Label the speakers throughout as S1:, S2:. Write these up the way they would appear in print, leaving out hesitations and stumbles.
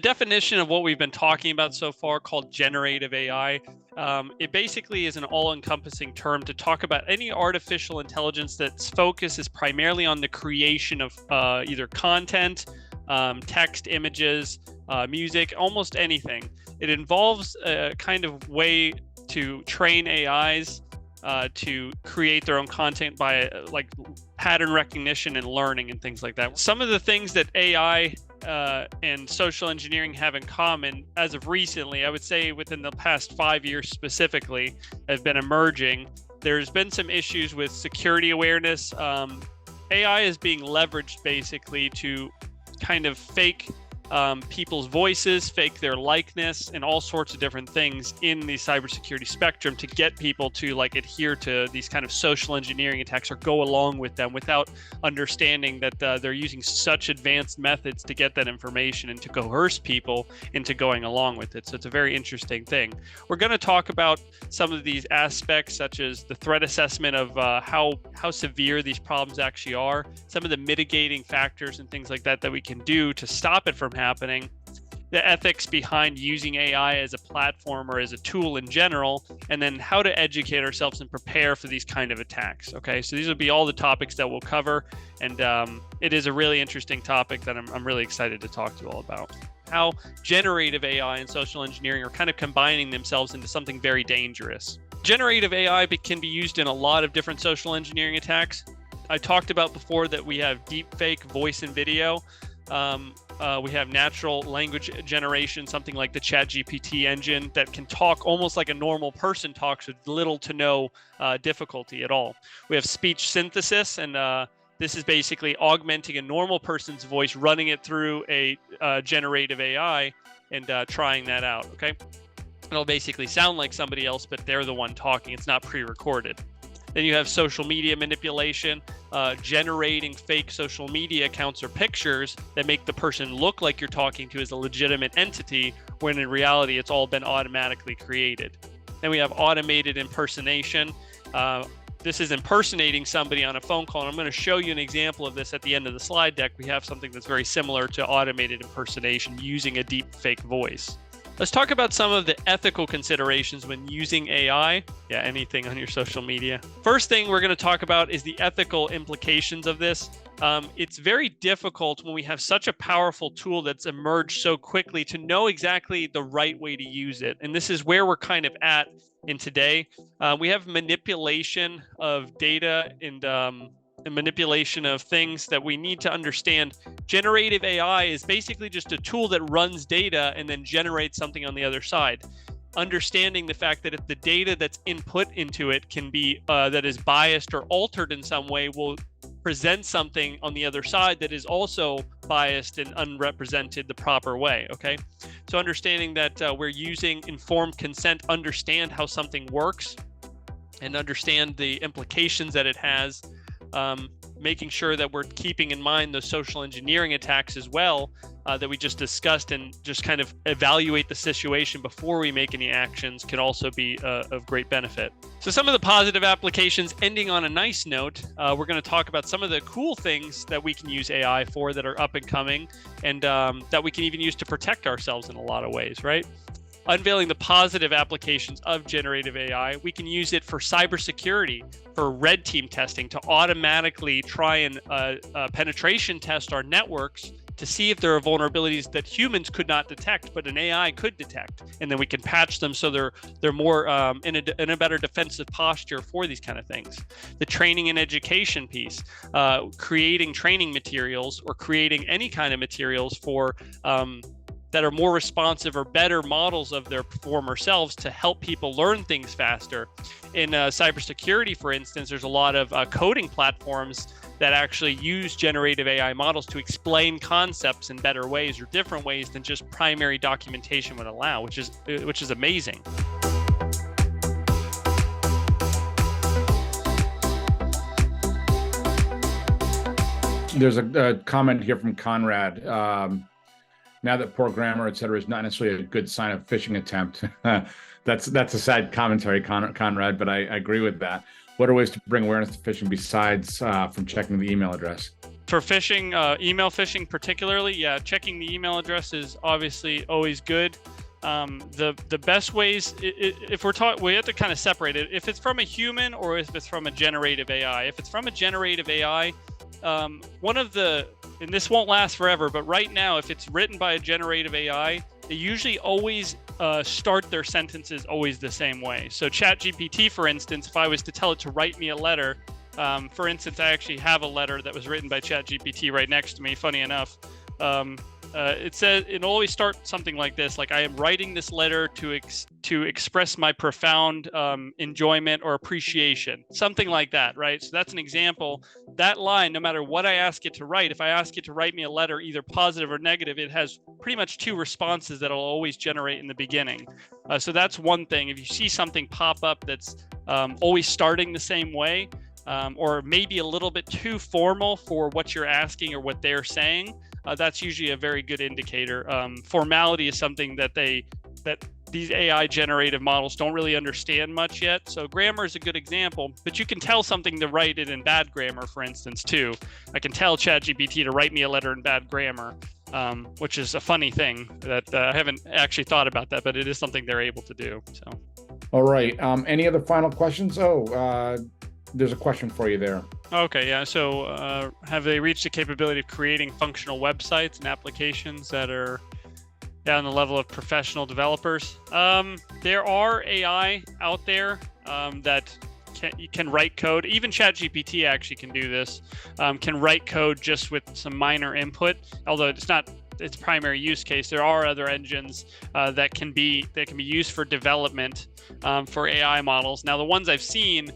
S1: definition of what we've been talking about so far, called generative AI, it basically is an all-encompassing term to talk about any artificial intelligence that's focus is primarily on the creation of either content, text, images, music, almost anything. It involves a kind of way to train AIs to create their own content by like pattern recognition and learning and things like that. Some of the things that AI and social engineering have in common as of recently, I would say within the past 5 years specifically, have been emerging. There's been some issues with security awareness. AI is being leveraged basically to kind of fake people's voices, fake their likeness, and all sorts of different things in the cybersecurity spectrum to get people to like adhere to these kind of social engineering attacks or go along with them without understanding that they're using such advanced methods to get that information and to coerce people into going along with it. So it's a very interesting thing. We're going to talk about some of these aspects, such as the threat assessment of how severe these problems actually are, some of the mitigating factors and things like that that we can do to stop it from happening, the ethics behind using AI as a platform or as a tool in general, and then how to educate ourselves and prepare for these kind of attacks. Okay, so these will be all the topics that we'll cover, and it is a really interesting topic that I'm really excited to talk to you all about. How generative AI and social engineering are kind of combining themselves into something very dangerous. Generative AI can be used in a lot of different social engineering attacks. I talked about before that we have deepfake voice and video. We have natural language generation, something like the ChatGPT engine that can talk almost like a normal person talks with little to no difficulty at all. We have speech synthesis, and this is basically augmenting a normal person's voice, running it through a generative AI and trying that out, okay? It'll basically sound like somebody else, but they're the one talking. It's not pre-recorded. Then you have social media manipulation, generating fake social media accounts or pictures that make the person look like you're talking to as a legitimate entity, when in reality, it's all been automatically created. Then we have automated impersonation. This is impersonating somebody on a phone call, and I'm going to show you an example of this at the end of the slide deck. We have something that's very similar to automated impersonation using a deep fake voice. Let's talk about some of the ethical considerations when using AI. Yeah, anything on your social media. First thing we're going to talk about is the ethical implications of this. It's very difficult when we have such a powerful tool that's emerged so quickly to know exactly the right way to use it. And this is where we're kind of at in today. We have manipulation of data and manipulation of things that we need to understand. Generative AI is basically just a tool that runs data and then generates something on the other side. Understanding the fact that if the data that's input into it can be that is biased or altered in some way, will present something on the other side that is also biased and unrepresented the proper way. Okay, so understanding that we're using informed consent, understand how something works and understand the implications that it has. Making sure that we're keeping in mind those social engineering attacks as well that we just discussed, and just kind of evaluate the situation before we make any actions can also be of great benefit. So some of the positive applications, ending on a nice note, we're going to talk about some of the cool things that we can use AI for that are up and coming, and that we can even use to protect ourselves in a lot of ways, right? Unveiling the positive applications of generative AI. We can use it for cybersecurity, for red team testing, to automatically try and penetration test our networks to see if there are vulnerabilities that humans could not detect, but an AI could detect. And then we can patch them so they're more in a better defensive posture for these kind of things. The training and education piece, creating training materials or creating any kind of materials for that are more responsive or better models of their former selves to help people learn things faster. In cybersecurity, for instance, there's a lot of coding platforms that actually use generative AI models to explain concepts in better ways or different ways than just primary documentation would allow, which is amazing.
S2: There's a comment here from Conrad. Now that poor grammar, et cetera, is not necessarily a good sign of phishing attempt. That's a sad commentary, Conrad, but I agree with that. What are ways to bring awareness to phishing besides from checking the email address?
S1: For phishing, email phishing particularly, yeah, checking the email address is obviously always good. The best ways, if we're talking, we have to kind of separate it. If it's from a human or if it's from a generative AI. If it's from a generative AI, one of the, and this won't last forever, but right now, if it's written by a generative AI, they usually always start their sentences always the same way. So ChatGPT, for instance, if I was to tell it to write me a letter, for instance, I actually have a letter that was written by ChatGPT right next to me, funny enough. It says, it'll always start something like this, like, I am writing this letter to express my profound enjoyment or appreciation, something like that, right? So that's an example. That line, no matter what I ask it to write, if I ask it to write me a letter, either positive or negative, it has pretty much two responses that it'll always generate in the beginning. So that's one thing. If you see something pop up that's always starting the same way, or maybe a little bit too formal for what you're asking or what they're saying, that's usually a very good indicator. Formality is something that these AI generative models don't really understand much yet. So grammar is a good example, but you can tell something to write it in bad grammar, for instance, too. I can tell ChatGPT to write me a letter in bad grammar, which is a funny thing that I haven't actually thought about that, but it is something they're able to do. So.
S2: All right. Any other final questions? There's a question for you there.
S1: Okay, yeah. So have they reached the capability of creating functional websites and applications that are down the level of professional developers? There are AI out there that can write code. Even ChatGPT actually can do this, can write code just with some minor input, although it's not its primary use case. There are other engines that can be used for development for AI models. Now, the ones I've seen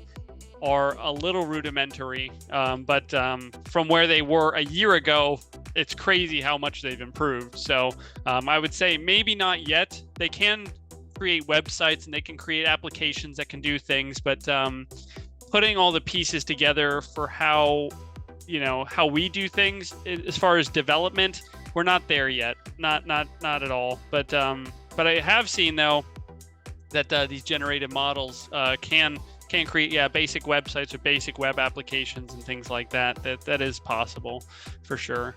S1: are a little rudimentary, but from where they were a year ago, it's crazy how much they've improved. So I would say maybe not yet. They can create websites and they can create applications that can do things, but putting all the pieces together for how we do things as far as development, we're not there yet. Not at all. But I have seen though that these generative models can create basic websites or basic web applications and things like that. That is possible for sure.